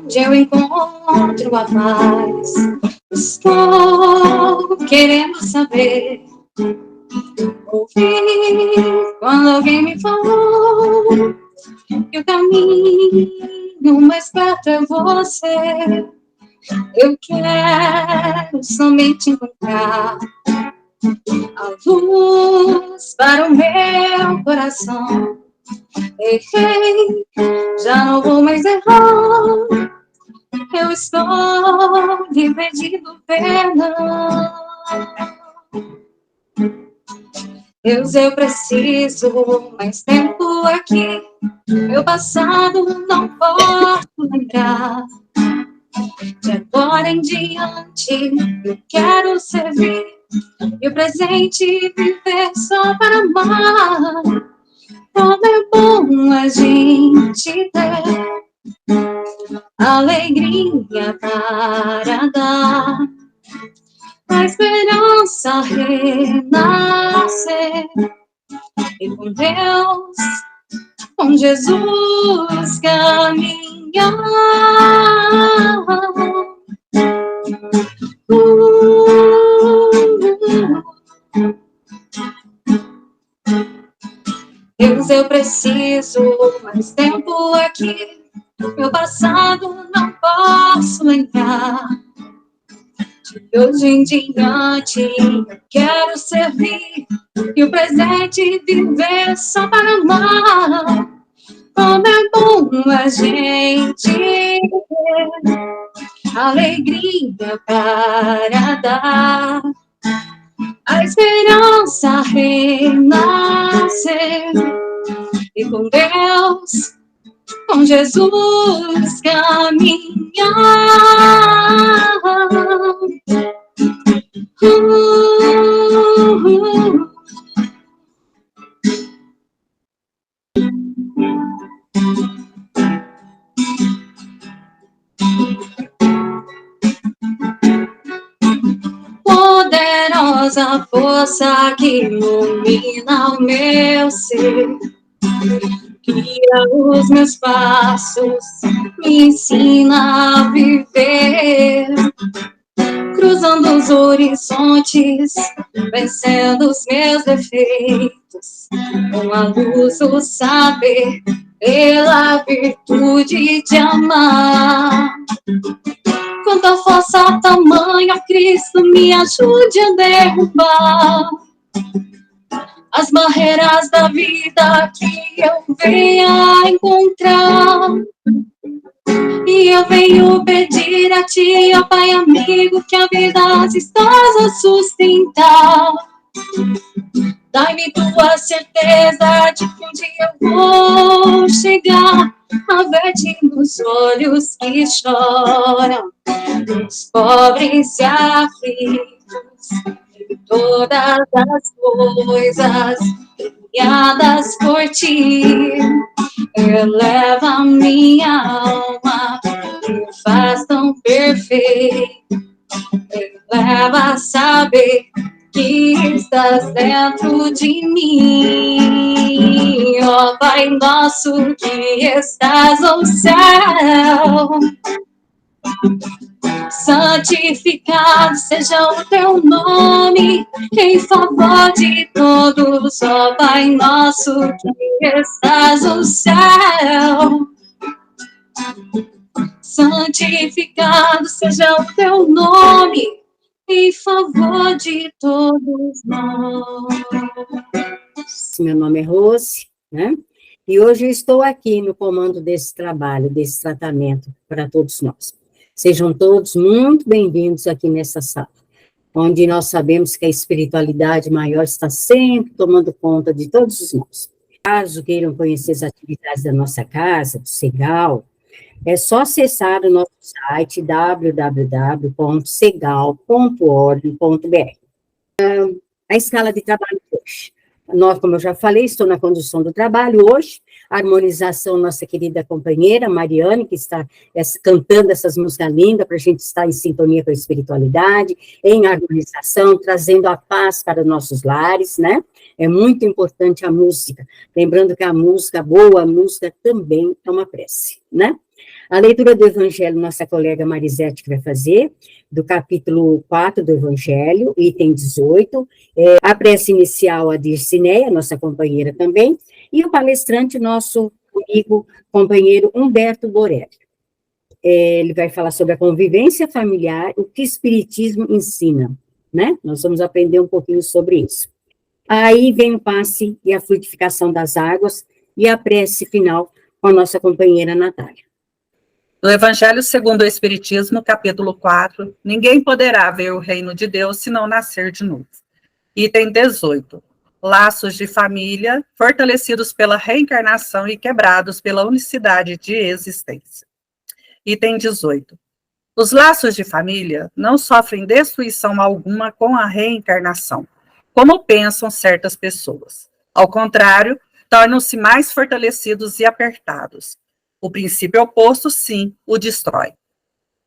onde eu encontro a paz. Estou querendo saber, ouvir quando alguém me falou que o caminho mais perto é você. Eu quero somente encontrar a luz para o meu coração. Errei, já não vou mais errar. Eu estou lhe pedindo perdão. Deus, eu preciso mais tempo aqui. Meu passado não posso lembrar. De agora em diante eu quero servir. E o presente viver só para amar. Como é bom a gente ter alegria para dar, a esperança renascer, e com Deus, com Jesus caminhar. Deus, eu preciso mais tempo aqui. Meu passado não posso lembrar. De hoje em diante eu quero servir. E o presente viver só para amar. Como é bom a gente ter alegria para dar, a esperança renascer, e com Deus, com Jesus caminhar. Poderosa força que ilumina o meu ser, guia os meus passos, me ensina a viver, cruzando os horizontes, vencendo os meus defeitos, com a luz do saber, pela virtude de amar. Quanta força, tamanho, Cristo, me ajude a derrubar as barreiras da vida que eu venha encontrar. E eu venho pedir a Ti, ó Pai amigo, que a verdade estás a sustentar. Dai-me tua certeza de que um dia eu vou chegar a ver-te nos olhos que choram, os pobres e aflitos, e todas as coisas criadas por Ti. Eleva minha alma, me faz tão perfeito. Eleva a saber que estás dentro de mim, ó Pai nosso que estás no céu. Santificado seja o teu nome, em favor de todos, ó Pai nosso que estás no céu. Santificado seja o teu nome, em favor de todos nós. Meu nome é Rose, né? E hoje eu estou aqui no comando desse trabalho, desse tratamento para todos nós. Sejam todos muito bem-vindos aqui nessa sala, onde nós sabemos que a espiritualidade maior está sempre tomando conta de todos nós. Caso queiram conhecer as atividades da nossa casa, do Segal, é só acessar o nosso site www.segal.org.br. A escala de trabalho de hoje. Nós, como eu já falei, estou na condução do trabalho hoje. A harmonização, nossa querida companheira Mariane, que está cantando essas músicas lindas para a gente estar em sintonia com a espiritualidade, em harmonização, trazendo a paz para nossos lares, né? É muito importante a música. Lembrando que a música, boa música, também é uma prece, né? A leitura do Evangelho, nossa colega Marisete que vai fazer, do capítulo 4 do Evangelho, item 18, a prece inicial, a Dircineia, nossa companheira também, e o palestrante, nosso amigo, companheiro Humberto Borelli. Ele vai falar sobre a convivência familiar, o que o Espiritismo ensina, né? Nós vamos aprender um pouquinho sobre isso. Aí vem o passe e a fluidificação das águas e a prece final com a nossa companheira Natália. No Evangelho segundo o Espiritismo, capítulo 4, ninguém poderá ver o reino de Deus se não nascer de novo. Item 18. Laços de família fortalecidos pela reencarnação e quebrados pela unicidade de existência. Item 18. Os laços de família não sofrem destruição alguma com a reencarnação, como pensam certas pessoas. Ao contrário, tornam-se mais fortalecidos e apertados. O princípio oposto, sim, o destrói.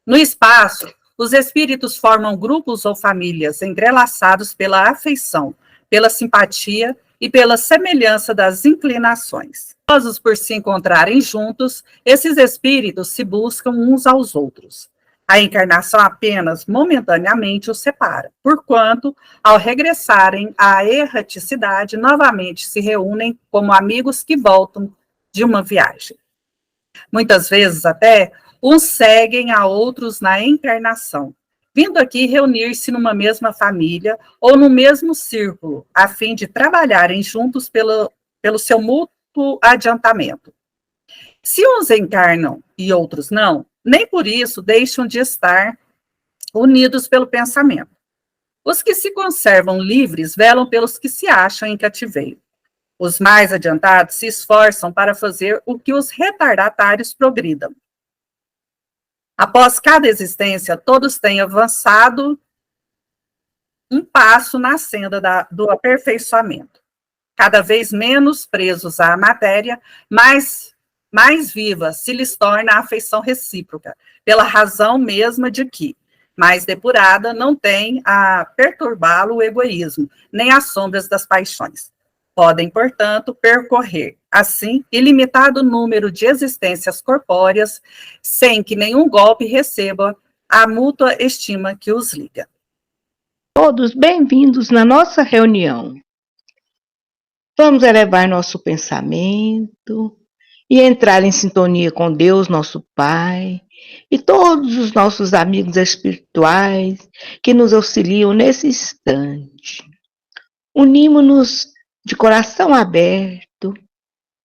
No espaço, os espíritos formam grupos ou famílias entrelaçados pela afeição, pela simpatia e pela semelhança das inclinações. Ansiosos por se encontrarem juntos, esses espíritos se buscam uns aos outros. A encarnação apenas momentaneamente os separa, porquanto, ao regressarem à erraticidade, novamente se reúnem como amigos que voltam de uma viagem. Muitas vezes, até, uns seguem a outros na encarnação, vindo aqui reunir-se numa mesma família ou no mesmo círculo, a fim de trabalharem juntos pelo seu mútuo adiantamento. Se uns encarnam e outros não, nem por isso deixam de estar unidos pelo pensamento. Os que se conservam livres velam pelos que se acham em cativeiro. Os mais adiantados se esforçam para fazer o que os retardatários progridam. Após cada existência, todos têm avançado um passo na senda do aperfeiçoamento. Cada vez menos presos à matéria, mais viva se lhes torna a afeição recíproca, pela razão mesma de que, mais depurada, não tem a perturbá-lo o egoísmo, nem as sombras das paixões. Podem, portanto, percorrer, assim, ilimitado número de existências corpóreas, sem que nenhum golpe receba a mútua estima que os liga. Todos bem-vindos na nossa reunião. Vamos elevar nosso pensamento e entrar em sintonia com Deus, nosso Pai, e todos os nossos amigos espirituais que nos auxiliam nesse instante. Unimos-nos de coração aberto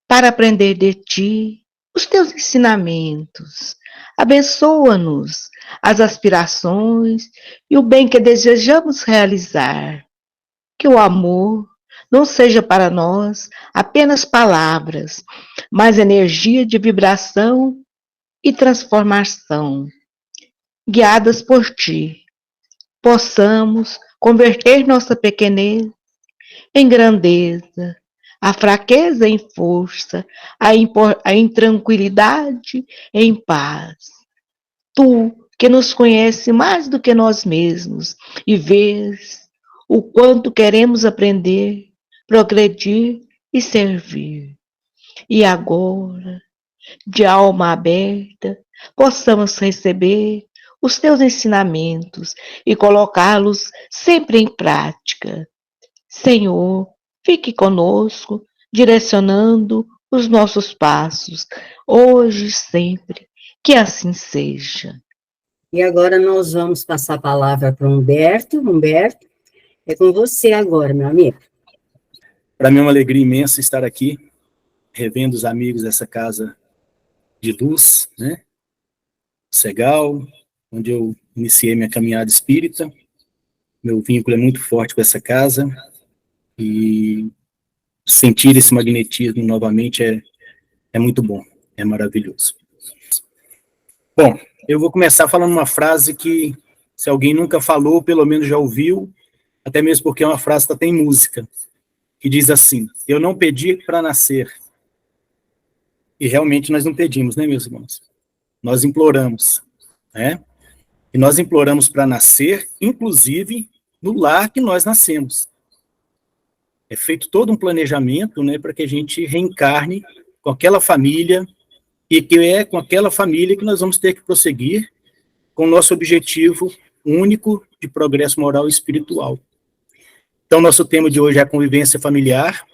para aprender de Ti os Teus ensinamentos. Abençoa-nos as aspirações e o bem que desejamos realizar. Que o amor não seja para nós apenas palavras, mas energia de vibração e transformação. Guiadas por Ti, possamos converter nossa pequenez em grandeza, a fraqueza em força, a intranquilidade em paz. Tu, que nos conhece mais do que nós mesmos e vês o quanto queremos aprender, progredir e servir. E agora, de alma aberta, possamos receber os Teus ensinamentos e colocá-los sempre em prática. Senhor, fique conosco, direcionando os nossos passos, hoje e sempre, que assim seja. E agora nós vamos passar a palavra para o Humberto. Humberto, é com você agora, meu amigo. Para mim é uma alegria imensa estar aqui, revendo os amigos dessa casa de luz, né? Segal, onde eu iniciei minha caminhada espírita. Meu vínculo é muito forte com essa casa, e sentir esse magnetismo novamente é muito bom, é maravilhoso. Bom, eu vou começar falando uma frase que, se alguém nunca falou, pelo menos já ouviu, até mesmo porque é uma frase que tem música, que diz assim: eu não pedi para nascer. E realmente nós não pedimos, né, meus irmãos? Nós imploramos, né? E nós imploramos para nascer, inclusive no lar que nós nascemos. É feito todo um planejamento, né, para que a gente reencarne com aquela família e que é com aquela família que nós vamos ter que prosseguir com o nosso objetivo único de progresso moral e espiritual. Então, nosso tema de hoje é a convivência familiar,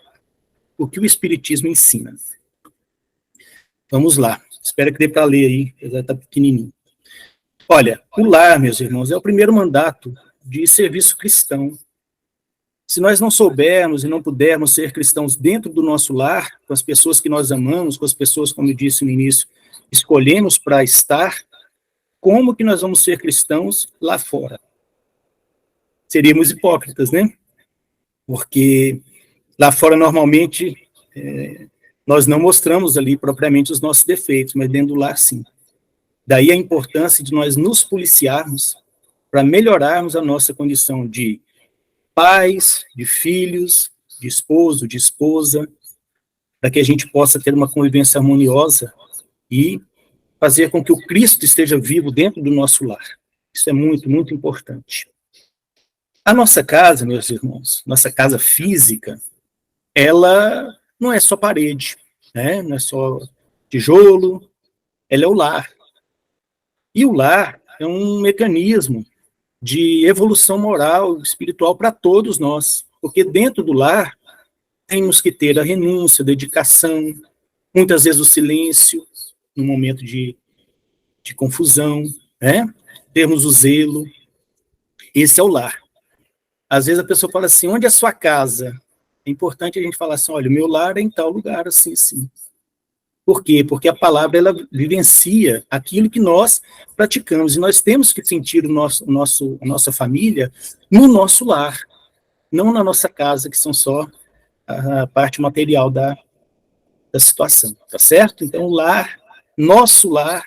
o que o Espiritismo ensina. Vamos lá, espero que dê para ler aí, apesar de estar pequenininho. Olha, o lar, meus irmãos, é o primeiro mandato de serviço cristão. Se nós não soubermos e não pudermos ser cristãos dentro do nosso lar, com as pessoas que nós amamos, com as pessoas, como eu disse no início, escolhemos para estar, como que nós vamos ser cristãos lá fora? Seríamos hipócritas, né? Porque lá fora, normalmente, nós não mostramos ali propriamente os nossos defeitos, mas dentro do lar, sim. Daí a importância de nós nos policiarmos para melhorarmos a nossa condição de pais, de filhos, de esposo, de esposa, para que a gente possa ter uma convivência harmoniosa e fazer com que o Cristo esteja vivo dentro do nosso lar. Isso é muito, muito importante. A nossa casa, meus irmãos, nossa casa física, ela não é só parede, né? Não é só tijolo, ela é o lar. E o lar é um mecanismo de evolução moral e espiritual para todos nós, porque dentro do lar temos que ter a renúncia, a dedicação, muitas vezes o silêncio, no momento de confusão, né? Temos o zelo, esse é o lar. Às vezes a pessoa fala assim, onde é a sua casa? É importante a gente falar assim, olha, o meu lar é em tal lugar, assim, sim. Por quê? Porque a palavra, ela vivencia aquilo que nós praticamos, e nós temos que sentir a nossa família no nosso lar, não na nossa casa, que são só a parte material da situação, tá certo? Então, o lar, nosso lar,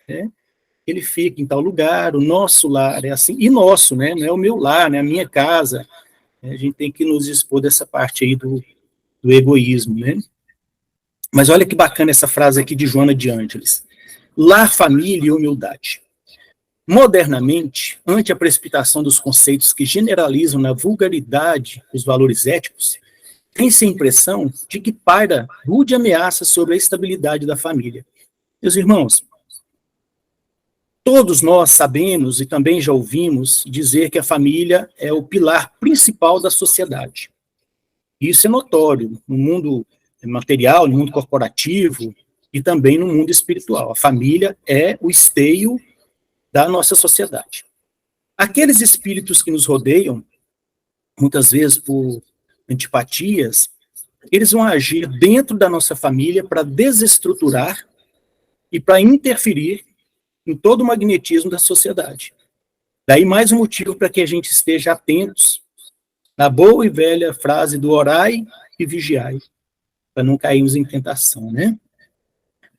né, ele fica em tal lugar, o nosso lar é assim, e nosso, né, não é o meu lar, né, a minha casa, a gente tem que nos expor dessa parte aí do egoísmo, né? Mas olha que bacana essa frase aqui de Joana de Ângeles. Lar, família e humildade. Modernamente, ante a precipitação dos conceitos que generalizam na vulgaridade os valores éticos, tem-se a impressão de que paira rude ameaça sobre a estabilidade da família. Meus irmãos, todos nós sabemos e também já ouvimos dizer que a família é o pilar principal da sociedade. Isso é notório no mundo material, no mundo corporativo e também no mundo espiritual. A família é o esteio da nossa sociedade. Aqueles espíritos que nos rodeiam, muitas vezes por antipatias, eles vão agir dentro da nossa família para desestruturar e para interferir em todo o magnetismo da sociedade. Daí mais um motivo para que a gente esteja atentos na boa e velha frase do orai e vigiai, para não cairmos em tentação, né?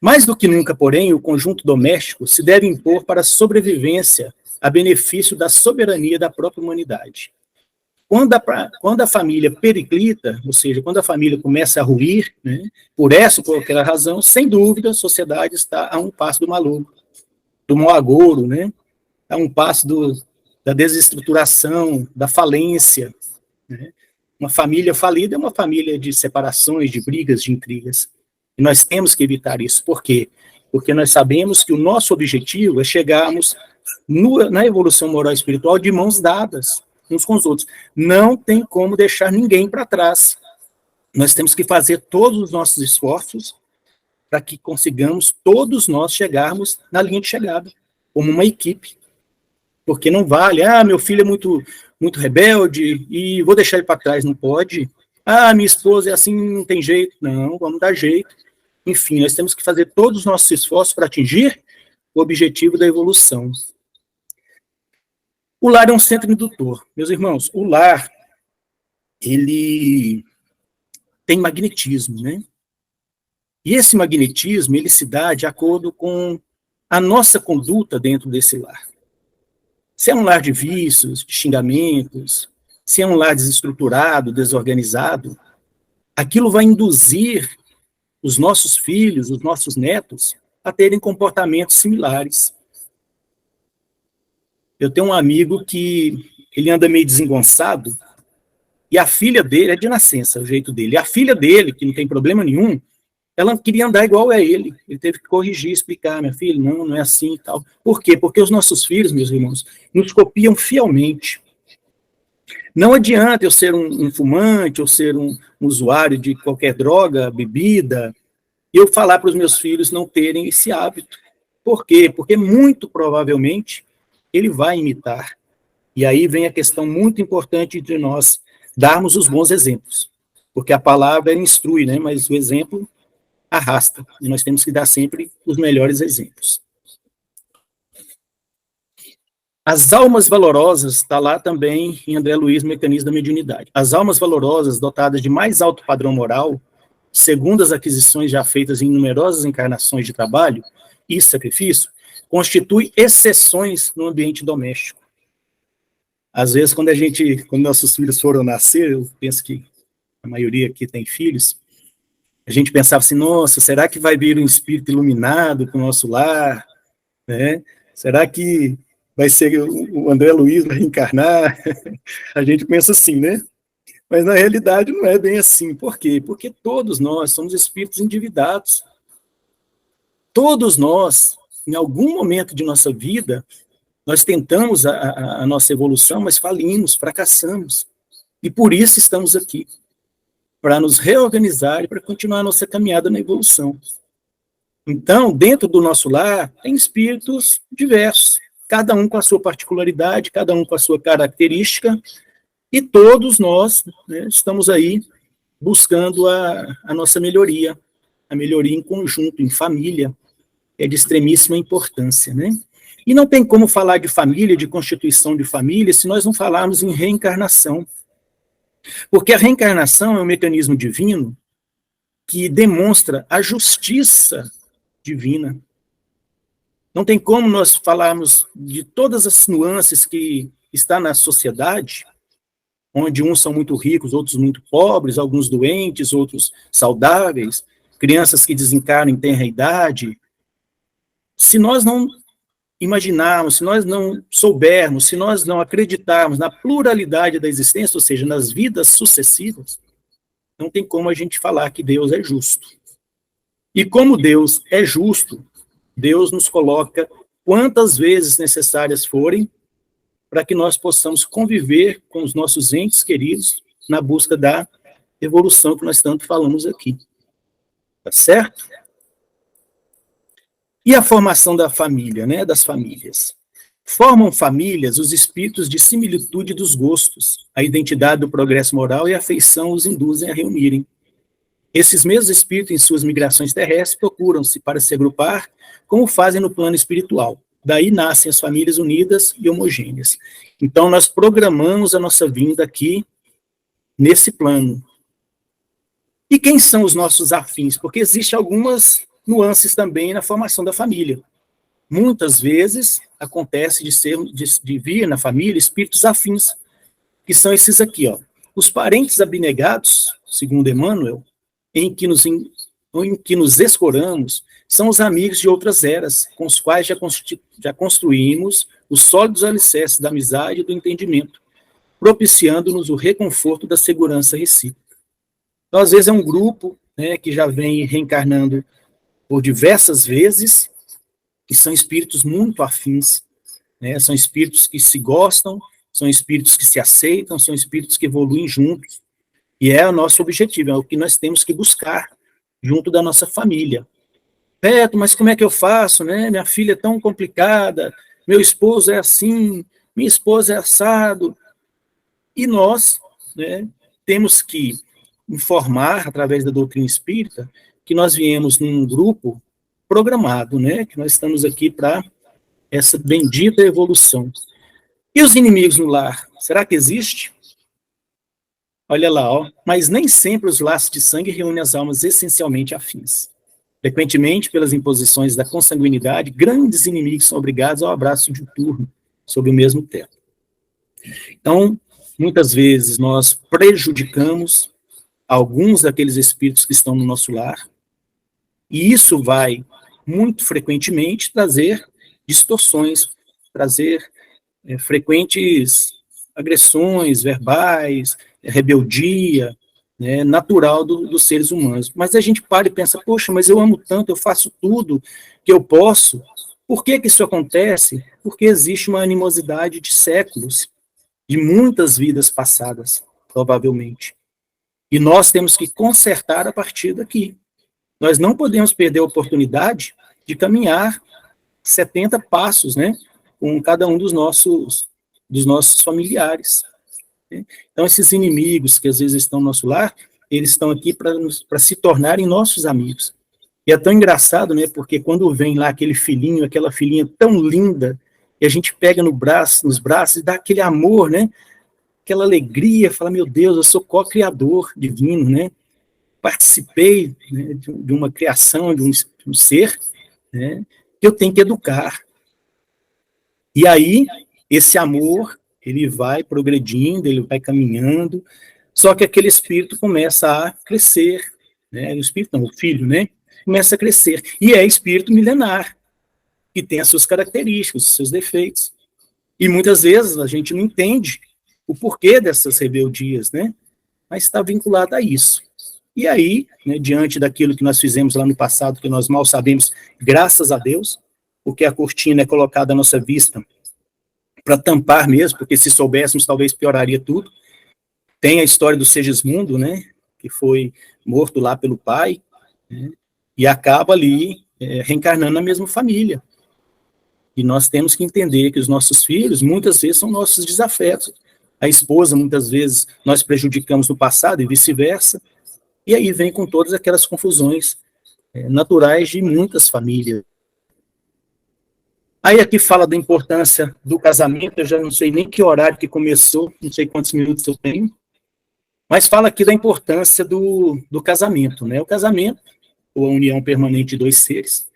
Mais do que nunca, porém, o conjunto doméstico se deve impor para a sobrevivência a benefício da soberania da própria humanidade. Quando a família periclita, ou seja, quando a família começa a ruir, né, por essa ou por aquela razão, sem dúvida, a sociedade está a um passo do maluco, do mau agouro, né, a um passo da desestruturação, da falência, né. Uma família falida é uma família de separações, de brigas, de intrigas. E nós temos que evitar isso. Por quê? Porque nós sabemos que o nosso objetivo é chegarmos na evolução moral e espiritual de mãos dadas uns com os outros. Não tem como deixar ninguém para trás. Nós temos que fazer todos os nossos esforços para que consigamos todos nós chegarmos na linha de chegada, como uma equipe. Porque não vale, meu filho é muito rebelde e vou deixar ele para trás, não pode. Minha esposa é assim, não tem jeito. Não, vamos dar jeito. Enfim, nós temos que fazer todos os nossos esforços para atingir o objetivo da evolução. O lar é um centro indutor. Meus irmãos, o lar, ele tem magnetismo, né? E esse magnetismo, ele se dá de acordo com a nossa conduta dentro desse lar. Se é um lar de vícios, de xingamentos, se é um lar desestruturado, desorganizado, aquilo vai induzir os nossos filhos, os nossos netos, a terem comportamentos similares. Eu tenho um amigo que ele anda meio desengonçado, e a filha dele é de nascença, o jeito dele. E a filha dele, que não tem problema nenhum, ela queria andar igual a ele. Ele teve que corrigir, explicar, minha filha, não é assim e tal. Por quê? Porque os nossos filhos, meus irmãos, nos copiam fielmente. Não adianta eu ser um fumante, ou ser um usuário de qualquer droga, bebida, e eu falar para os meus filhos não terem esse hábito. Por quê? Porque muito provavelmente ele vai imitar. E aí vem a questão muito importante de nós darmos os bons exemplos. Porque a palavra instrui, né? Mas o exemplo arrasta. E nós temos que dar sempre os melhores exemplos. As almas valorosas, está lá também em André Luiz, Mecanismo da Mediunidade. As almas valorosas, dotadas de mais alto padrão moral, segundo as aquisições já feitas em numerosas encarnações de trabalho e sacrifício, constituem exceções no ambiente doméstico. Às vezes, quando nossos filhos foram nascer, eu penso que a maioria aqui tem filhos, a gente pensava assim, nossa, será que vai vir um espírito iluminado para o nosso lar? Né? Será que vai ser o André Luiz vai reencarnar? A gente pensa assim, né? Mas, na realidade, não é bem assim. Por quê? Porque todos nós somos espíritos endividados. Todos nós, em algum momento de nossa vida, nós tentamos a nossa evolução, mas falimos, fracassamos. E por isso estamos aqui, para nos reorganizar e para continuar a nossa caminhada na evolução. Então, dentro do nosso lar, tem espíritos diversos, cada um com a sua particularidade, cada um com a sua característica, e todos nós, né, estamos aí buscando a nossa melhoria, a melhoria em conjunto, em família, é de extremíssima importância, né? E não tem como falar de família, de constituição de família, se nós não falarmos em reencarnação. Porque a reencarnação é um mecanismo divino que demonstra a justiça divina. Não tem como nós falarmos de todas as nuances que está na sociedade, onde uns são muito ricos, outros muito pobres, alguns doentes, outros saudáveis, crianças que desencarnam em tenra idade. Se nós não imaginarmos, se nós não soubermos, se nós não acreditarmos na pluralidade da existência, ou seja, nas vidas sucessivas, não tem como a gente falar que Deus é justo. E como Deus é justo, Deus nos coloca quantas vezes necessárias forem para que nós possamos conviver com os nossos entes queridos na busca da evolução que nós tanto falamos aqui. Tá certo? E a formação da família, né, das famílias? Formam famílias os espíritos de similitude dos gostos, a identidade do progresso moral e a afeição os induzem a reunirem. Esses mesmos espíritos, em suas migrações terrestres, procuram-se para se agrupar, como fazem no plano espiritual. Daí nascem as famílias unidas e homogêneas. Então, nós programamos a nossa vinda aqui, nesse plano. E quem são os nossos afins? Porque existem algumas nuances também na formação da família. Muitas vezes acontece de vir na família espíritos afins, que são esses aqui, ó. Os parentes abnegados, segundo Emmanuel, em que nos escoramos, são os amigos de outras eras, com os quais já construímos os sólidos alicerces da amizade e do entendimento, propiciando-nos o reconforto da segurança recíproca. Então, às vezes é um grupo, né, que já vem reencarnando por diversas vezes, e são espíritos muito afins, né? São espíritos que se gostam, são espíritos que se aceitam, são espíritos que evoluem juntos, e é o nosso objetivo, é o que nós temos que buscar junto da nossa família. Beto, mas como é que eu faço, né? Minha filha é tão complicada, meu esposo é assim, minha esposa é assado, e nós, né, temos que informar, através da doutrina espírita, que nós viemos num grupo programado, né? Que nós estamos aqui para essa bendita evolução. E os inimigos no lar? Será que existe? Olha lá, ó. Mas nem sempre os laços de sangue reúnem as almas essencialmente afins. Frequentemente, pelas imposições da consanguinidade, grandes inimigos são obrigados ao abraço diuturno sob o mesmo teto. Então, muitas vezes nós prejudicamos alguns daqueles espíritos que estão no nosso lar, e isso vai, muito frequentemente, trazer distorções, trazer frequentes agressões verbais, rebeldia, né, natural dos seres humanos. Mas a gente para e pensa, poxa, mas eu amo tanto, eu faço tudo que eu posso. Por que isso acontece? Porque existe uma animosidade de séculos, de muitas vidas passadas, provavelmente. E nós temos que consertar a partir daqui. Nós não podemos perder a oportunidade de caminhar 70 passos, né, com cada um dos nossos familiares. Então, esses inimigos que às vezes estão no nosso lar, eles estão aqui para se tornarem nossos amigos. E é tão engraçado, né, porque quando vem lá aquele filhinho, aquela filhinha tão linda, e a gente pega nos braços e dá aquele amor, né, aquela alegria, fala, meu Deus, eu sou co-criador divino, né, participei, né, de uma criação, de um ser, né, que eu tenho que educar. E aí, esse amor, ele vai progredindo, ele vai caminhando, só que aquele espírito começa a crescer, né, o espírito não, o filho, né, começa a crescer, e é espírito milenar, que tem as suas características, os seus defeitos. E muitas vezes a gente não entende o porquê dessas rebeldias, né, mas está vinculado a isso. E aí, né, diante daquilo que nós fizemos lá no passado, que nós mal sabemos, graças a Deus, porque a cortina é colocada à nossa vista para tampar mesmo, porque se soubéssemos, talvez pioraria tudo. Tem a história do Segismundo, né, que foi morto lá pelo pai, né, e acaba ali reencarnando na mesma família. E nós temos que entender que os nossos filhos, muitas vezes, são nossos desafetos. A esposa, muitas vezes, nós prejudicamos no passado e vice-versa. E aí vem com todas aquelas confusões naturais de muitas famílias. Aí aqui fala da importância do casamento, eu já não sei nem que horário que começou, não sei quantos minutos eu tenho, mas fala aqui da importância do casamento, né? O casamento, ou a união permanente de dois seres,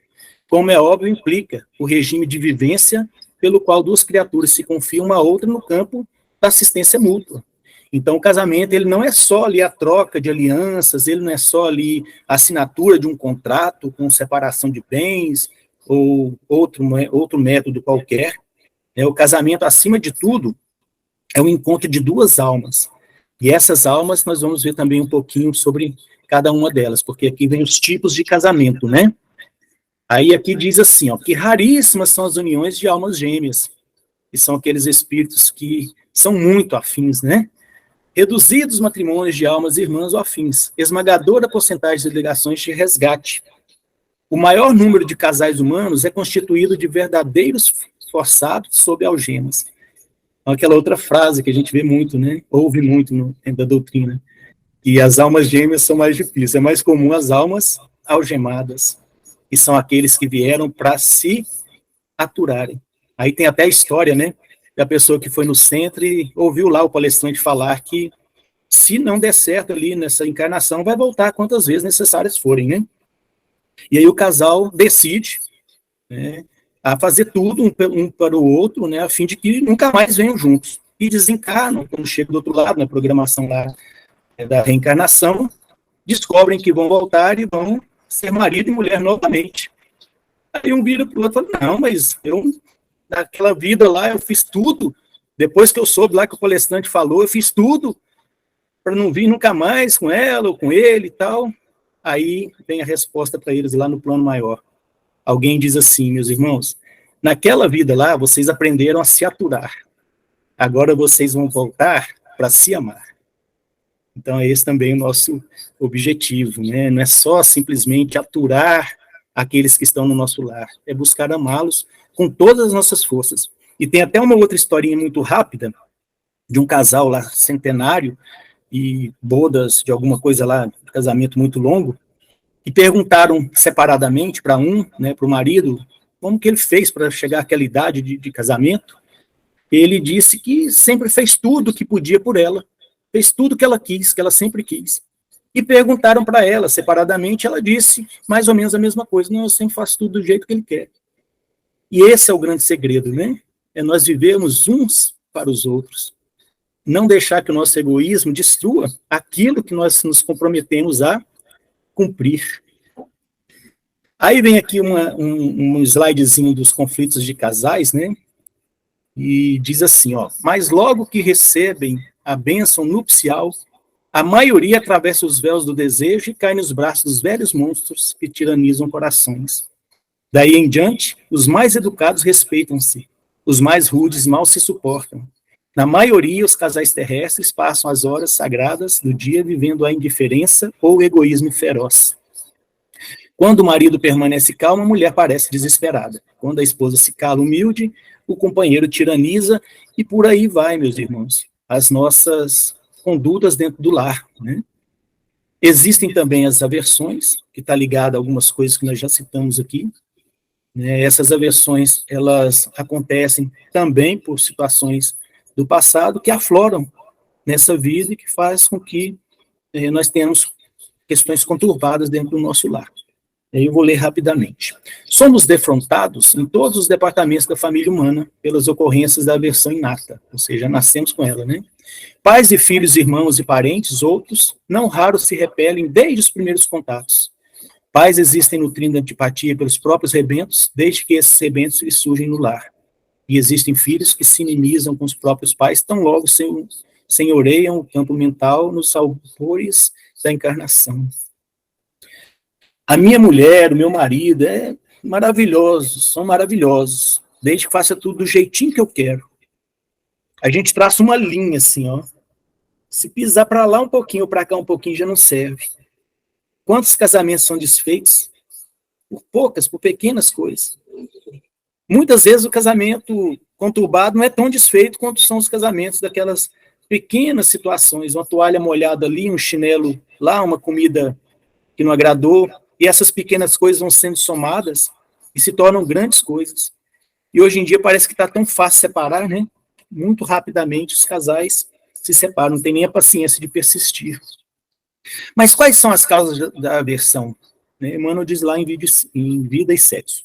como é óbvio, implica o regime de vivência pelo qual duas criaturas se confiam uma a outra no campo da assistência mútua. Então, o casamento, ele não é só ali a troca de alianças, ele não é só ali a assinatura de um contrato com separação de bens, ou outro método qualquer. O casamento, acima de tudo, é o encontro de duas almas. E essas almas, nós vamos ver também um pouquinho sobre cada uma delas, porque aqui vem os tipos de casamento, né? Aí aqui diz assim, ó, que raríssimas são as uniões de almas gêmeas, que são aqueles espíritos que são muito afins, né? Reduzidos matrimônios de almas irmãs ou afins, esmagadora porcentagem de ligações de resgate. O maior número de casais humanos é constituído de verdadeiros forçados sob algemas. Aquela outra frase que a gente vê muito, né? Ouve muito dentro da doutrina. E as almas gêmeas são mais difíceis. É mais comum as almas algemadas, que são aqueles que vieram para se aturarem. Aí tem até a história, né? Da pessoa que foi no centro e ouviu lá o palestrante falar que se não der certo ali nessa encarnação, vai voltar quantas vezes necessárias forem, né? E aí o casal decide, né, a fazer tudo um para o outro, né, a fim de que nunca mais venham juntos. E desencarnam, quando chega do outro lado, na programação lá da reencarnação, descobrem que vão voltar e vão ser marido e mulher novamente. Aí um vira para o outro e fala, não, mas eu, naquela vida lá, eu fiz tudo, depois que eu soube lá que o palestrante falou, eu fiz tudo para não vir nunca mais com ela ou com ele e tal. Aí vem a resposta para eles lá no plano maior. Alguém diz assim, meus irmãos, naquela vida lá, vocês aprenderam a se aturar. Agora vocês vão voltar para se amar. Então, esse também é o nosso objetivo, né? Não é só simplesmente aturar aqueles que estão no nosso lar, é buscar amá-los com todas as nossas forças. E tem até uma outra historinha muito rápida, de um casal lá, centenário, e bodas de alguma coisa lá, casamento muito longo, e perguntaram separadamente para né, para o marido, como que ele fez para chegar àquela idade de casamento. Ele disse que sempre fez tudo o que podia por ela, fez tudo que ela quis, que ela sempre quis. E perguntaram para ela separadamente, ela disse mais ou menos a mesma coisa, não, eu sempre faço tudo do jeito que ele quer. E esse é o grande segredo, né? É nós vivermos uns para os outros. Não deixar que o nosso egoísmo destrua aquilo que nós nos comprometemos a cumprir. Aí vem aqui um slidezinho dos conflitos de casais, né? E diz assim, ó, mas logo que recebem a bênção nupcial, A maioria atravessa os véus do desejo e cai nos braços dos velhos monstros que tiranizam corações. Daí em diante, os mais educados respeitam-se, os mais rudes mal se suportam. Na maioria, os casais terrestres passam as horas sagradas do dia vivendo a indiferença ou o egoísmo feroz. Quando o marido permanece calmo, a mulher parece desesperada. Quando a esposa se cala humilde, o companheiro tiraniza, e por aí vai, meus irmãos, as nossas condutas dentro do lar, né? Existem também as aversões, que está ligada a algumas coisas que nós já citamos aqui, né? Essas aversões, elas acontecem também por situações do passado que afloram nessa vida e que faz com que nós tenhamos questões conturbadas dentro do nosso lar. Eu vou ler rapidamente. Somos defrontados em todos os departamentos da família humana pelas ocorrências da aversão inata, ou seja, nascemos com ela, né? Pais e filhos, irmãos e parentes, outros, não raros se repelem desde os primeiros contatos. Pais existem nutrindo antipatia pelos próprios rebentos, desde que esses rebentos lhes surgem no lar. E existem filhos que se inimizam com os próprios pais, tão logo senhoreiam o campo mental nos sabores da encarnação. A minha mulher, o meu marido, são maravilhosos, desde que faça tudo do jeitinho que eu quero. A gente traça uma linha assim, ó. Se pisar para lá um pouquinho ou para cá um pouquinho, já não serve. Quantos casamentos são desfeitos? Por pequenas coisas. Muitas vezes o casamento conturbado não é tão desfeito quanto são os casamentos daquelas pequenas situações, uma toalha molhada ali, um chinelo lá, uma comida que não agradou, e essas pequenas coisas vão sendo somadas e se tornam grandes coisas. E hoje em dia parece que está tão fácil separar, né? Muito rapidamente os casais se separam, não tem nem a paciência de persistir. Mas quais são as causas da aversão? Emmanuel diz lá em Vida e Sexo.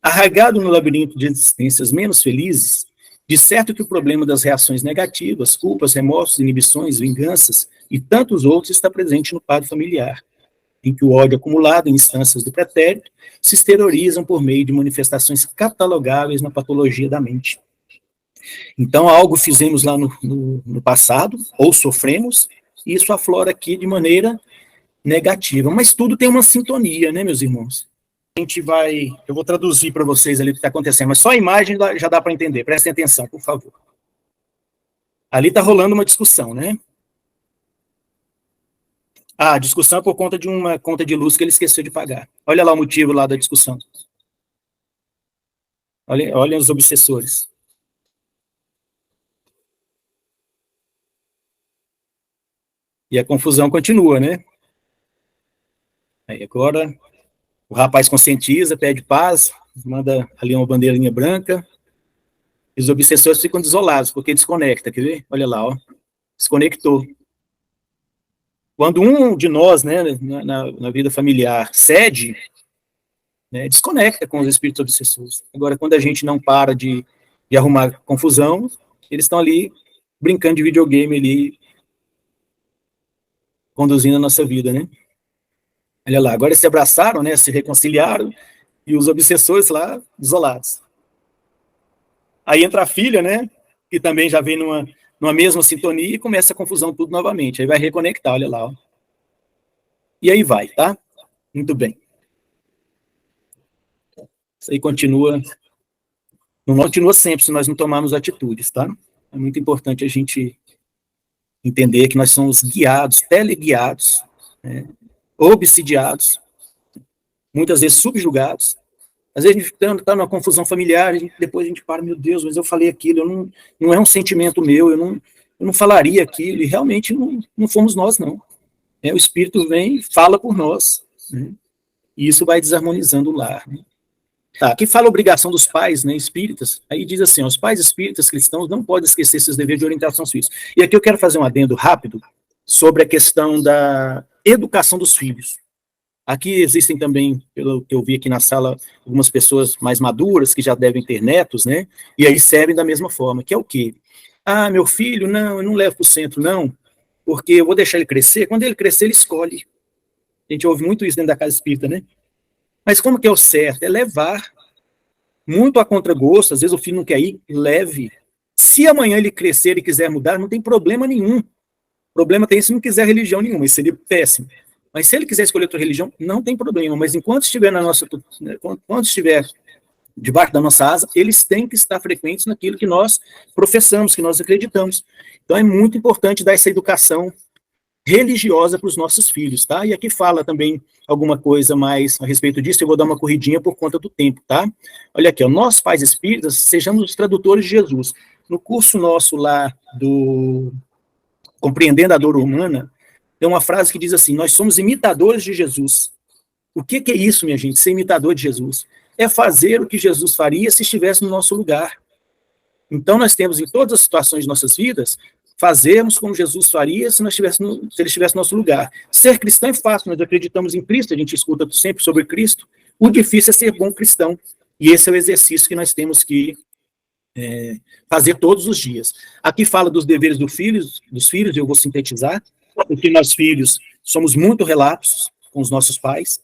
Arraigado no labirinto de existências menos felizes, de certo que o problema das reações negativas, culpas, remorsos, inibições, vinganças e tantos outros está presente no quadro familiar, em que o ódio acumulado em instâncias do pretérito se exteriorizam por meio de manifestações catalogáveis na patologia da mente. Então, algo fizemos lá no passado, ou sofremos, e isso aflora aqui de maneira negativa. Mas tudo tem uma sintonia, né, meus irmãos? Eu vou traduzir para vocês ali o que está acontecendo, mas só a imagem já dá para entender. Prestem atenção, por favor. Ali está rolando uma discussão, né? A discussão é por conta de uma conta de luz que ele esqueceu de pagar. Olha lá o motivo lá da discussão. Olha os obsessores. E a confusão continua, né? Aí agora o rapaz conscientiza, pede paz, manda ali uma bandeirinha branca, e os obsessores ficam desolados, porque desconecta, quer ver? Olha lá, ó, desconectou. Quando um de nós, né, na vida familiar, cede, né, desconecta com os espíritos obsessores. Agora, quando a gente não para de arrumar confusão, eles estão ali brincando de videogame ali, conduzindo a nossa vida, né? Olha lá, agora eles se abraçaram, né, se reconciliaram, e os obsessores lá, desolados. Aí entra a filha, né, que também já vem numa mesma sintonia, e começa a confusão tudo novamente. Aí vai reconectar, olha lá. Ó. E aí vai, tá? Muito bem. Isso aí continua, não continua sempre se nós não tomarmos atitudes, tá? É muito importante a gente entender que nós somos guiados, teleguiados, né, obsidiados, muitas vezes subjugados. Às vezes a gente está numa confusão familiar, depois a gente para, meu Deus, mas eu falei aquilo, não é um sentimento meu, eu não falaria aquilo, e realmente não fomos nós, não. O Espírito vem e fala por nós, né? E isso vai desarmonizando o lar. Né? Tá, aqui fala a obrigação dos pais, né, espíritas, aí diz assim, ó, os pais espíritas cristãos não podem esquecer seus deveres de orientação aos filhos. E aqui eu quero fazer um adendo rápido sobre a questão da educação dos filhos. Aqui existem também, pelo que eu vi aqui na sala, algumas pessoas mais maduras que já devem ter netos, né? E aí servem da mesma forma, que é o quê? Ah, meu filho, não, eu não levo para o centro, não, porque eu vou deixar ele crescer. Quando ele crescer, ele escolhe. A gente ouve muito isso dentro da casa espírita, né? Mas como que é o certo? É levar. Muito a contragosto, às vezes o filho não quer ir, leve. Se amanhã ele crescer e quiser mudar, não tem problema nenhum. O problema tem se não quiser religião nenhuma, isso seria péssimo. Mas se ele quiser escolher outra religião, não tem problema. Mas enquanto estiver enquanto estiver debaixo da nossa asa, eles têm que estar frequentes naquilo que nós professamos, que nós acreditamos. Então é muito importante dar essa educação religiosa para os nossos filhos, tá? E aqui fala também alguma coisa mais a respeito disso, eu vou dar uma corridinha por conta do tempo, tá? Olha aqui, ó, nós pais espíritas, sejamos os tradutores de Jesus. No curso nosso lá do Compreendendo a Dor Humana, tem uma frase que diz assim, nós somos imitadores de Jesus. O que é isso, minha gente, ser imitador de Jesus? É fazer o que Jesus faria se estivesse no nosso lugar. Então, nós temos, em todas as situações de nossas vidas, fazermos como Jesus faria se ele estivesse no nosso lugar. Ser cristão é fácil, nós acreditamos em Cristo, a gente escuta sempre sobre Cristo. O difícil é ser bom cristão. E esse é o exercício que nós temos que fazer todos os dias. Aqui fala dos deveres dos filhos, eu vou sintetizar, porque nós filhos somos muito relapsos com os nossos pais,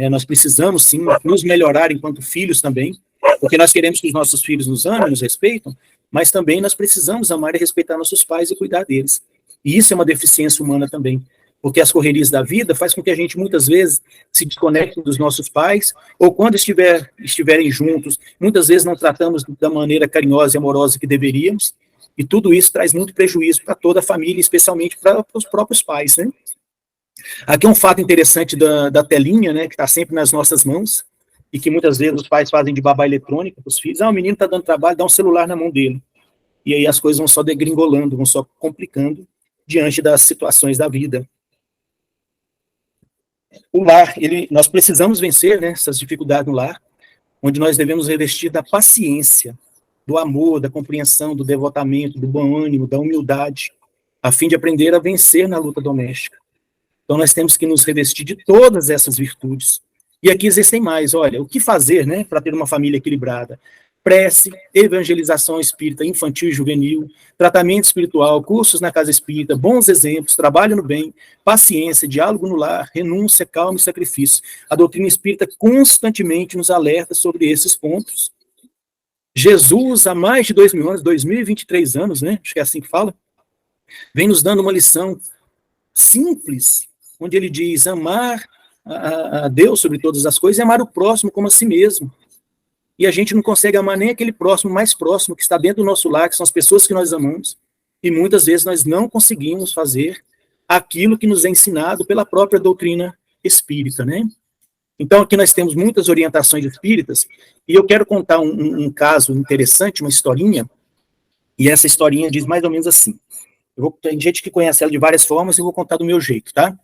nós precisamos sim nos melhorar enquanto filhos também, porque nós queremos que os nossos filhos nos amem, nos respeitam, mas também nós precisamos amar e respeitar nossos pais e cuidar deles. E isso é uma deficiência humana também, porque as correrias da vida faz com que a gente muitas vezes se desconecte dos nossos pais, ou quando estiverem juntos, muitas vezes não tratamos da maneira carinhosa e amorosa que deveríamos, e tudo isso traz muito prejuízo para toda a família, especialmente para os próprios pais, né? Aqui é um fato interessante da telinha, né, que está sempre nas nossas mãos, e que muitas vezes os pais fazem de babá eletrônica para os filhos. O menino está dando trabalho, dá um celular na mão dele. E aí as coisas vão só degringolando, vão só complicando diante das situações da vida. O lar, nós precisamos vencer, né, essas dificuldades no lar, onde nós devemos revestir da paciência, do amor, da compreensão, do devotamento, do bom ânimo, da humildade, a fim de aprender a vencer na luta doméstica. Então nós temos que nos revestir de todas essas virtudes. E aqui existem mais, olha, o que fazer, né, para ter uma família equilibrada? Prece, evangelização espírita infantil e juvenil, tratamento espiritual, cursos na casa espírita, bons exemplos, trabalho no bem, paciência, diálogo no lar, renúncia, calma e sacrifício. A doutrina espírita constantemente nos alerta sobre esses pontos. Jesus, há mais de 2000 anos, 2023 anos, né, acho que é assim que fala, vem nos dando uma lição simples, onde ele diz amar a Deus sobre todas as coisas e amar o próximo como a si mesmo. E a gente não consegue amar nem aquele próximo mais próximo que está dentro do nosso lar, que são as pessoas que nós amamos, e muitas vezes nós não conseguimos fazer aquilo que nos é ensinado pela própria doutrina espírita, né? Então aqui nós temos muitas orientações espíritas, e eu quero contar um caso interessante, uma historinha, e essa historinha diz mais ou menos assim. Tem gente que conhece ela de várias formas, e eu vou contar do meu jeito, tá?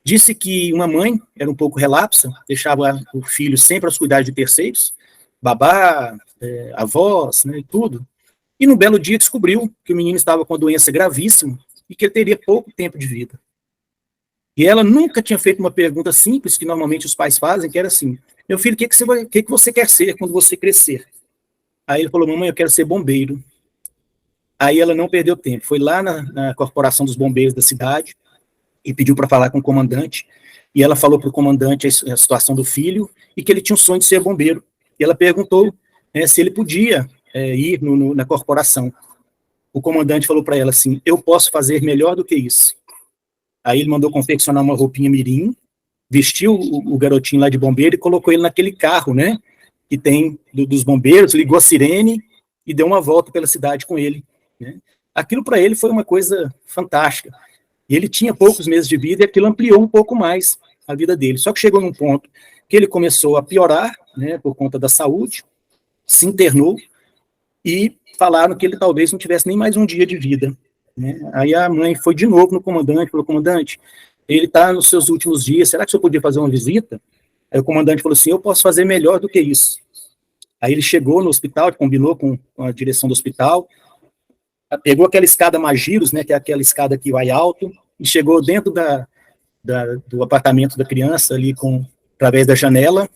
Disse que uma mãe era um pouco relapsa, deixava o filho sempre aos cuidados de terceiros, babá, avós, né, e tudo. E no belo dia descobriu que o menino estava com uma doença gravíssima e que ele teria pouco tempo de vida. E ela nunca tinha feito uma pergunta simples, que normalmente os pais fazem, que era assim, meu filho, o que você quer ser quando você crescer? Aí ele falou, mamãe, eu quero ser bombeiro. Aí ela não perdeu tempo, foi lá na corporação dos bombeiros da cidade e pediu para falar com o comandante, e ela falou para o comandante a situação do filho e que ele tinha um sonho de ser bombeiro. E ela perguntou se ele podia ir na corporação. O comandante falou para ela assim, eu posso fazer melhor do que isso. Aí ele mandou confeccionar uma roupinha mirim, vestiu o garotinho lá de bombeiro e colocou ele naquele carro, né, que tem dos bombeiros, ligou a sirene e deu uma volta pela cidade com ele, né. Aquilo para ele foi uma coisa fantástica. E ele tinha poucos meses de vida e aquilo ampliou um pouco mais a vida dele. Só que chegou num ponto que ele começou a piorar, né, por conta da saúde, se internou e falaram que ele talvez não tivesse nem mais um dia de vida, né. Aí a mãe foi de novo no comandante, falou, comandante, ele está nos seus últimos dias, será que o senhor podia fazer uma visita? Aí o comandante falou assim, eu posso fazer melhor do que isso. Aí ele chegou no hospital, combinou com a direção do hospital, pegou aquela escada Magiros, né, que é aquela escada que vai alto, e chegou dentro do apartamento da criança, ali através da janela,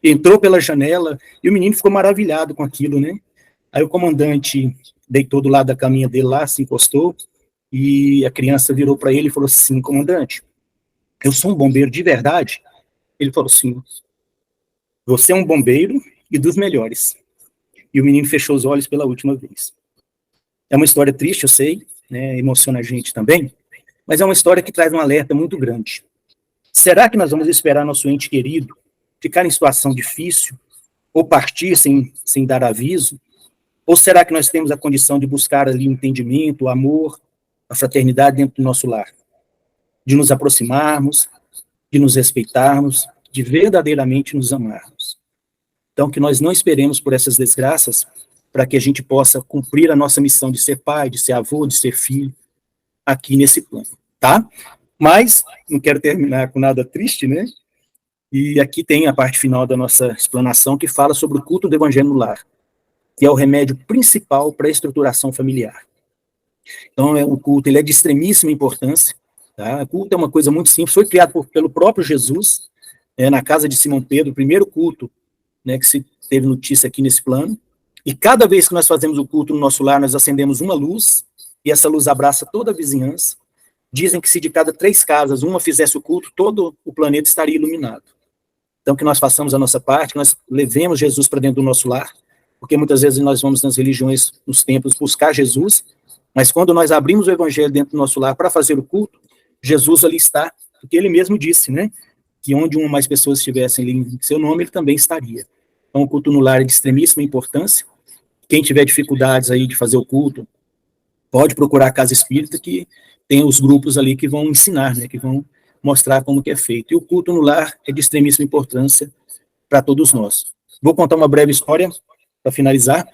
entrou pela janela, e o menino ficou maravilhado com aquilo, né? Aí o comandante deitou do lado da caminha dele lá, se encostou, e a criança virou para ele e falou assim, comandante, eu sou um bombeiro de verdade? Ele falou assim, você é um bombeiro e dos melhores. E o menino fechou os olhos pela última vez. É uma história triste, eu sei, né, emociona a gente também, mas é uma história que traz um alerta muito grande. Será que nós vamos esperar nosso ente querido ficar em situação difícil, ou partir sem dar aviso? Ou será que nós temos a condição de buscar ali o entendimento, o amor, a fraternidade dentro do nosso lar? De nos aproximarmos, de nos respeitarmos, de verdadeiramente nos amarmos. Então, que nós não esperemos por essas desgraças para que a gente possa cumprir a nossa missão de ser pai, de ser avô, de ser filho, aqui nesse plano, tá? Mas, não quero terminar com nada triste, né? E aqui tem a parte final da nossa explanação que fala sobre o culto do evangelho no lar, que é o remédio principal para a estruturação familiar. Então, o culto ele é de extremíssima importância. Tá? O culto é uma coisa muito simples, foi criado pelo próprio Jesus, na casa de Simão Pedro, o primeiro culto, né, que se teve notícia aqui nesse plano. E cada vez que nós fazemos o culto no nosso lar, nós acendemos uma luz, e essa luz abraça toda a vizinhança. Dizem que se de cada 3 casas uma fizesse o culto, todo o planeta estaria iluminado. Então, que nós façamos a nossa parte, que nós levemos Jesus para dentro do nosso lar, porque muitas vezes nós vamos nas religiões, nos templos, buscar Jesus, mas quando nós abrimos o evangelho dentro do nosso lar para fazer o culto, Jesus ali está, porque ele mesmo disse, né, que onde uma ou mais pessoas estivessem em seu nome, ele também estaria. Então, o culto no lar é de extremíssima importância. Quem tiver dificuldades aí de fazer o culto, pode procurar a Casa Espírita, que tem os grupos ali que vão ensinar, né, que vão mostrar como que é feito. E o culto no lar é de extremíssima importância para todos nós. Vou contar uma breve história para finalizar.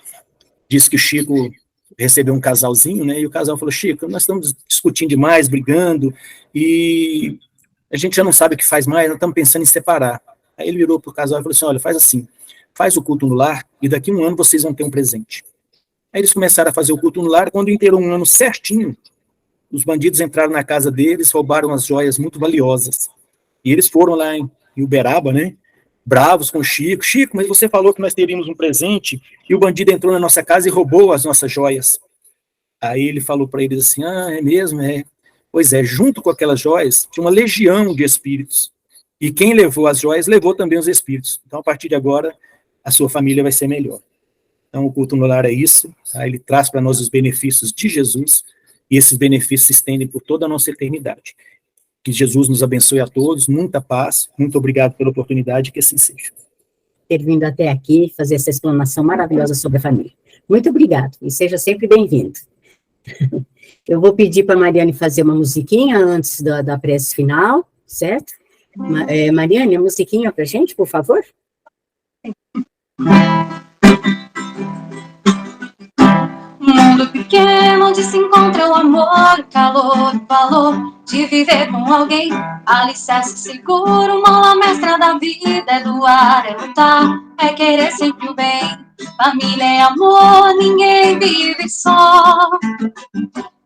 Diz que o Chico recebeu um casalzinho, né, e o casal falou: Chico, nós estamos discutindo demais, brigando, e a gente já não sabe o que faz mais, nós estamos pensando em separar. Aí ele virou para o casal e falou assim: olha, faz assim, faz o culto no lar, e daqui a 1 ano vocês vão ter um presente. Aí eles começaram a fazer o culto no lar, e quando inteirou 1 ano certinho, os bandidos entraram na casa deles, roubaram as joias muito valiosas. E eles foram lá em Uberaba, né, bravos com o Chico. Chico, mas você falou que nós teríamos um presente, e o bandido entrou na nossa casa e roubou as nossas joias. Aí ele falou para eles assim: ah, é mesmo? É. Pois é, junto com aquelas joias, tinha uma legião de espíritos. E quem levou as joias, levou também os espíritos. Então, a partir de agora, a sua família vai ser melhor. Então, o culto no lar é isso, tá? Ele traz para nós os benefícios de Jesus, e esses benefícios se estendem por toda a nossa eternidade. Que Jesus nos abençoe a todos, muita paz, muito obrigado pela oportunidade, que assim seja. Ter vindo até aqui fazer essa explanação maravilhosa sobre a família. Muito obrigado, e seja sempre bem-vindo. Eu vou pedir para a Mariane fazer uma musiquinha antes da prece final, certo? Mariane, a musiquinha para a gente, por favor? Mundo pequeno onde se encontra o amor, o calor, o valor de viver com alguém. Alicerce seguro, mola mestra da vida, é doar, é lutar, é querer sempre o bem. Família é amor, ninguém vive só.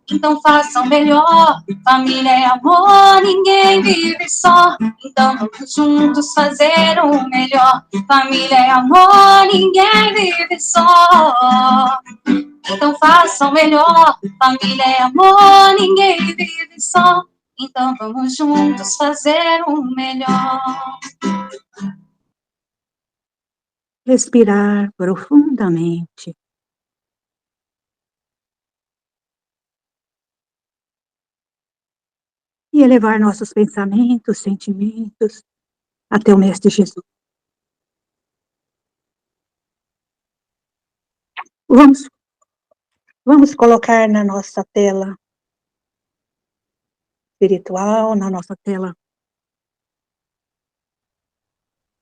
Então façam melhor, família é amor, ninguém vive só. Então vamos juntos fazer o melhor. Família é amor, ninguém vive só. Então façam melhor, família é amor, ninguém vive só. Então vamos juntos fazer o melhor. Respirar profundamente. E elevar nossos pensamentos, sentimentos até o Mestre Jesus. Vamos colocar na nossa tela espiritual, na nossa tela,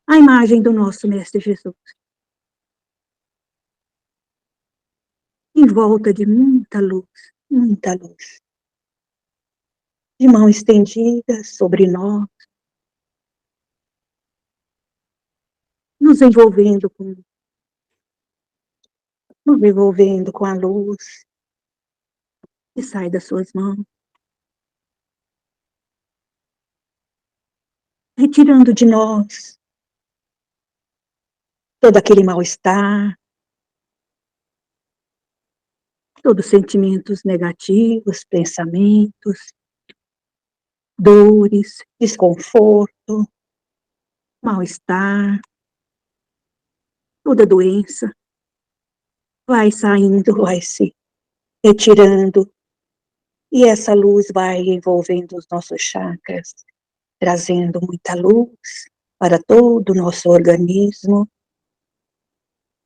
a imagem do nosso Mestre Jesus. Em volta de muita luz, de mão estendida sobre nós, nos envolvendo com a luz que sai das suas mãos, retirando de nós todo aquele mal-estar, todos os sentimentos negativos, pensamentos, dores, desconforto, mal-estar, toda doença vai saindo, vai se retirando E essa luz vai envolvendo os nossos chakras, trazendo muita luz para todo o nosso organismo,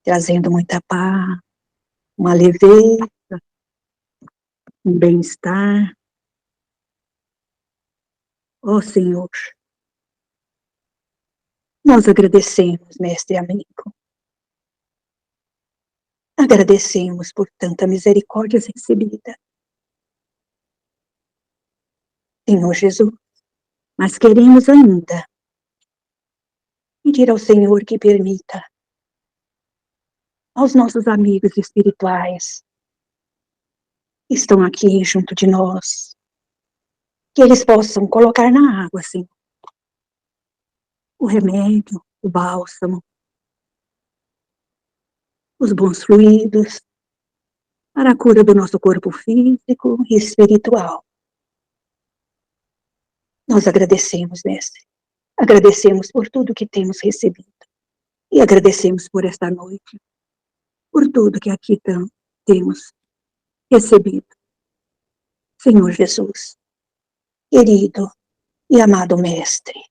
trazendo muita paz, uma leveza, um bem-estar. Ó Senhor, nós agradecemos, mestre amigo. Agradecemos por tanta misericórdia recebida. Senhor Jesus, mas queremos ainda pedir ao Senhor que permita aos nossos amigos espirituais que estão aqui junto de nós, que eles possam colocar na água, Senhor, o remédio, o bálsamo, os bons fluidos para a cura do nosso corpo físico e espiritual. Nós agradecemos, mestre. Agradecemos por tudo que temos recebido. E agradecemos por esta noite, por tudo que aqui temos recebido. Senhor Jesus, querido e amado mestre,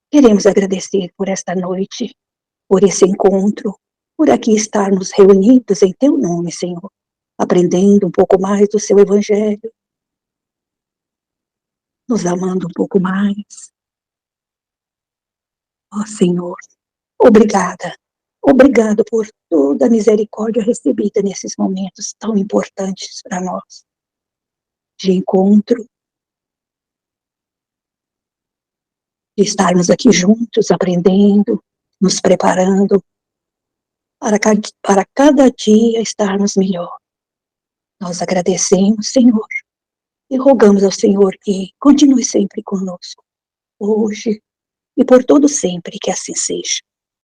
queremos agradecer por esta noite, por esse encontro, por aqui estarmos reunidos em teu nome, Senhor, aprendendo um pouco mais do seu evangelho, nos amando um pouco mais. Ó Senhor, obrigada. Obrigado por toda a misericórdia recebida nesses momentos tão importantes para nós, de encontro, de estarmos aqui juntos, aprendendo, nos preparando para cada dia estarmos melhor. Nós agradecemos, Senhor, e rogamos ao Senhor que continue sempre conosco, hoje e por todo sempre, que assim seja.